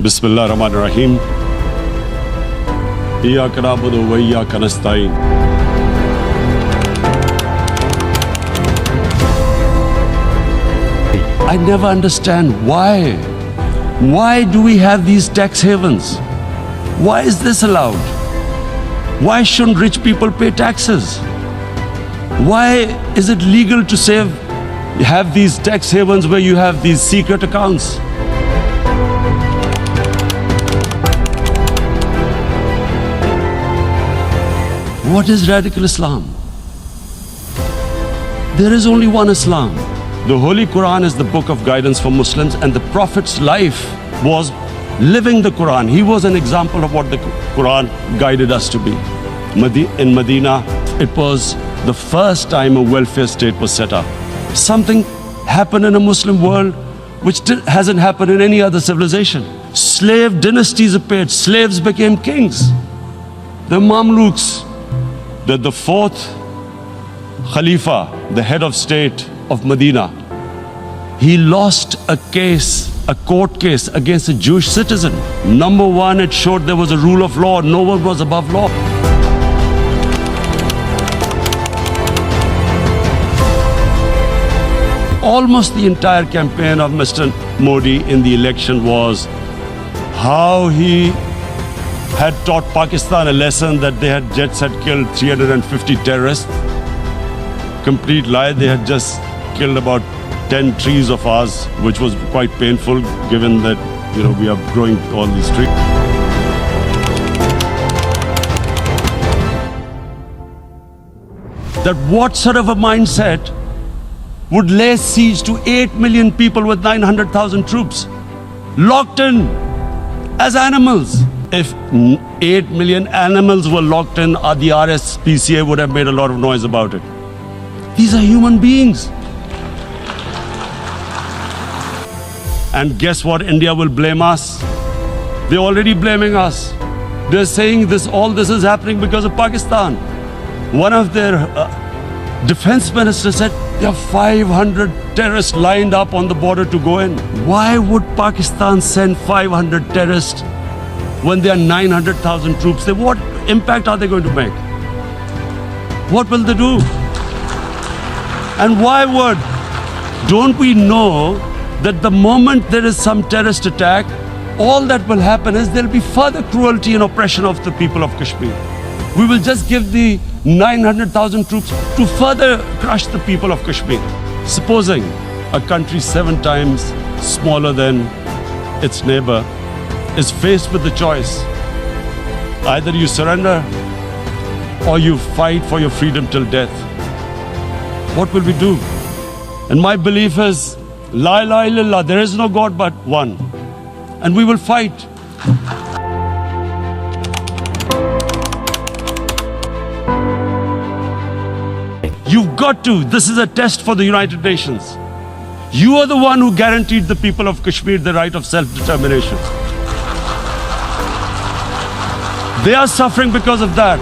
Bismillah ar-Rahman ar-Rahim. Iyyaka na'budu wa iyyaka nasta'in. I never understand why. Why do we have these tax havens? Why is this allowed? Why shouldn't rich people pay taxes? Why is it legal to have these tax havens where you have these secret accounts? What is radical Islam? There is only one Islam. The Holy Quran is the book of guidance for Muslims, and the Prophet's life was living the Quran. He was an example of what the Quran guided us to be. In Medina, it was the first time a welfare state was set up. Something happened in a Muslim world which hasn't happened in any other civilization. Slave dynasties appeared. Slaves became kings. The Mamluks, the fourth Khalifa, the head of state of Medina, he lost a court case against a Jewish citizen. Number one, it showed there was a rule of law. No one was above law. Almost the entire campaign of Mr. Modi in the election was how he had taught Pakistan a lesson that jets had killed 350 terrorists. Complete lie. They had just killed about 10 trees of ours, which was quite painful given that, we are growing all these trees. That what sort of a mindset would lay siege to 8 million people with 900,000 troops, locked in as animals? If 8 million animals were locked in, the RSPCA would have made a lot of noise about it. These are human beings. And guess what? India will blame us. They're already blaming us. They're saying all this is happening because of Pakistan. One of their defense ministers said there are 500 terrorists lined up on the border to go in. Why would Pakistan send 500 terrorists when there are 900,000 troops? What impact are they going to make? What will they do? And why don't we know that the moment there is some terrorist attack, all that will happen is there will be further cruelty and oppression of the people of Kashmir. We will just give the 900,000 troops to further crush the people of Kashmir. Supposing a country 7 times smaller than its neighbor is faced with the choice, either you surrender or you fight for your freedom till death. What will we do? And my belief is, La ilaha illallah, there is no God but one. And we will fight. You've got to. This is a test for the United Nations. You are the one who guaranteed the people of Kashmir the right of self-determination. They are suffering because of that.